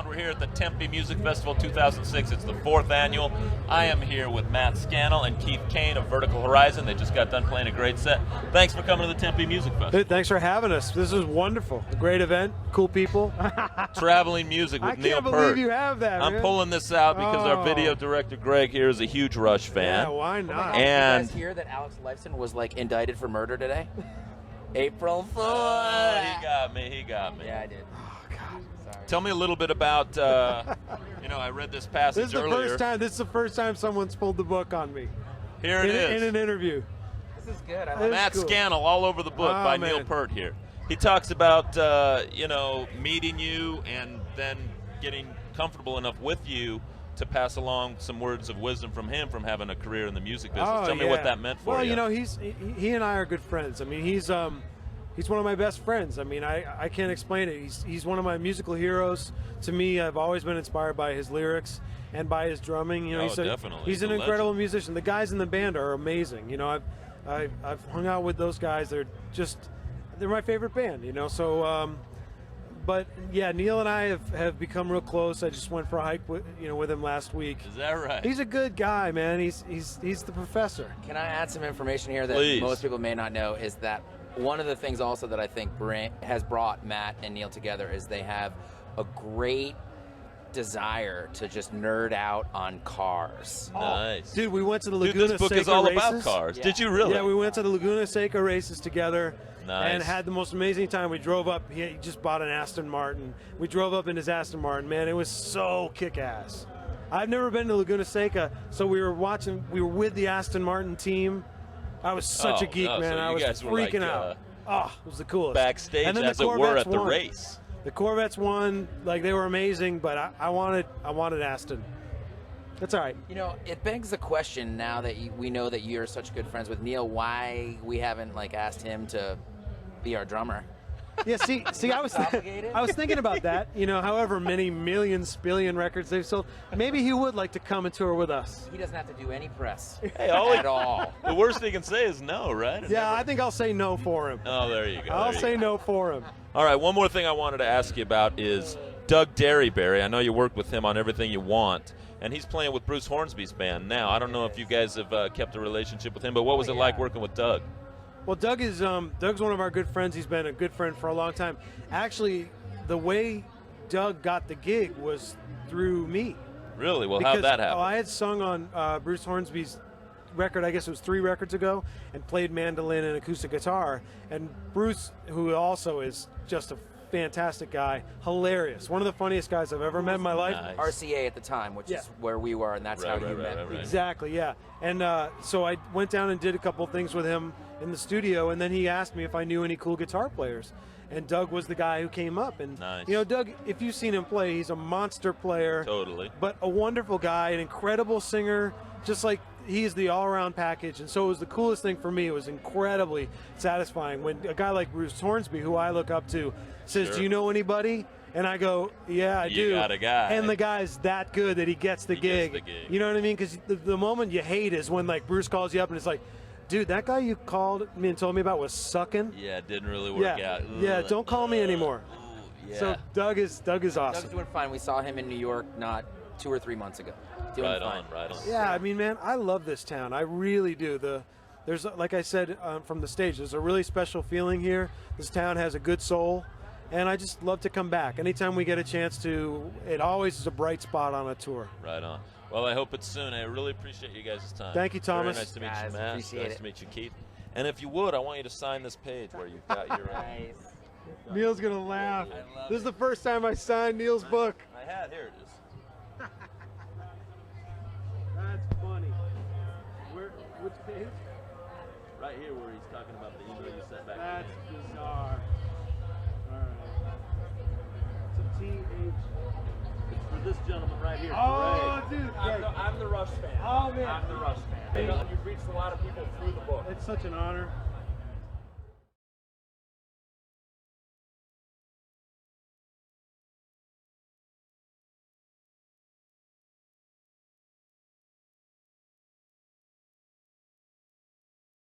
on. We're here at the Tempe Music Festival 2006. It's the 4th annual. I am here with Matt Scannell and Keith Kane of Vertical Horizon. They just got done playing a great set. Thanks for coming to the Tempe Music Festival. Dude, thanks for having us. This is wonderful. A great event. Cool people. Traveling music with Neil I can't Peart. believe you have that, I'm man. pulling this out because our video director, Greg, here is a huge Rush fan. Yeah, why not? And did you guys hear that Alex Lifeson was like indicted for murder today? April Fool. he got me. He got me. Yeah, I did. Oh, God. Sorry. Tell me a little bit about, I read this passage earlier. This is the first time someone's pulled the book on me. Here it is. In an interview. This is good. I This like is Matt cool. Scannell, all over the book by man. Neil Peart here. He talks about, meeting you and then getting comfortable enough with you to pass along some words of wisdom from him from having a career in the music business. Oh, Tell me what that meant for you. Well, he and I are good friends. I mean, he's one of my best friends. I mean, I can't explain it. He's one of my musical heroes. To me, I've always been inspired by his lyrics and by his drumming. Definitely. He's an incredible musician. The guys in the band are amazing. I've hung out with those guys. They're my favorite band. So. But yeah, Neil and I have become real close. I just went for a hike with him last week. Is that right? He's a good guy, man. He's the professor. Can I add some information here that Please. most people may not know? Is that one of the things also that I think has brought Matt and Neil together is they have a great desire to just nerd out on cars. Nice. Dude, we went to the Laguna this book Seca is all races. about cars. Yeah. Did you really? Yeah, we went to the Laguna Seca races together. Nice. And had the most amazing time. We drove up. He just bought an Aston Martin. We drove up in his Aston Martin. Man, it was so kick-ass. I've never been to Laguna Seca, so we were with the Aston Martin team. I was such a geek, man. So I you was guys were freaking like, out. It was the coolest. backstage, and then as the it were, at the won. race. The Corvettes won. Like, they were amazing, but I wanted Aston. That's all right. It begs the question now that we know that you're such good friends with Neil, why we haven't asked him to be our drummer. Yeah, see, I was thinking about that. However many millions, billion records they've sold, maybe he would like to come and tour with us. He doesn't have to do any press Hey, at all. The worst he can say is no, right? Yeah, I think I'll say no for him. Oh, there you go. I'll say no for him. All right, one more thing I wanted to ask you about is Doug Derryberry. I know you worked with him on Everything You Want, and he's playing with Bruce Hornsby's band now. I don't know if you guys have kept a relationship with him, but what was it like working with Doug? Well, Doug's one of our good friends. He's been a good friend for a long time. Actually, the way Doug got the gig was through me. Really? Well, how'd that happen? I had sung on Bruce Hornsby's record, I guess it was 3 records ago, and played mandolin and acoustic guitar. And Bruce, who also is just a fantastic guy, hilarious, one of the funniest guys I've ever met in my life. Nice. RCA at the time, which is where we were, and that's how you met. Exactly, yeah. And so I went down and did a couple things with him in the studio, and then he asked me if I knew any cool guitar players. And Doug was the guy who came up. And Nice. Doug, if you've seen him play, he's a monster player. Totally. But a wonderful guy, an incredible singer, just like he's the all-around package. And so it was the coolest thing for me. It was incredibly satisfying when a guy like Bruce Hornsby, who I look up to, says, Sure. "Do you know anybody?" And I go, "Yeah, I do." You got a guy. And the guy's that good that he gets the gig. gets the gig. You know what I mean? Because the moment you hate is when Bruce calls you up and it's like, "Dude, that guy you called me and told me about was sucking." Yeah, it didn't really work out. Yeah, don't call me anymore. Yeah. So Doug is awesome. Doug's doing fine. We saw him in New York not 2 or 3 months ago. Doing Right fine. on, right on. Yeah, I mean, man, I love this town. I really do. There's, like I said from the stage, there's a really special feeling here. This town has a good soul, and I just love to come back. Anytime we get a chance to, it always is a bright spot on a tour. Right on. Well, I hope it's soon. I really appreciate you guys' time. Thank you, Thomas. Very nice to meet Guys, you, Matt. appreciate Nice it. to meet you, Keith. And if you would, I want you to sign this page where you've got your. Nice. Neil's going to laugh. I love This is the first time I signed Neil's book. I had. Here it is. That's funny. Which page? Right here where he's talking about the email you sent back. That's bizarre. All right. It's a TH. It's for this gentleman right here. Oh, Greg. dude. I'm the Rush fan. Oh, man. I'm the Rush fan. You've reached a lot of people through the book. It's such an honor.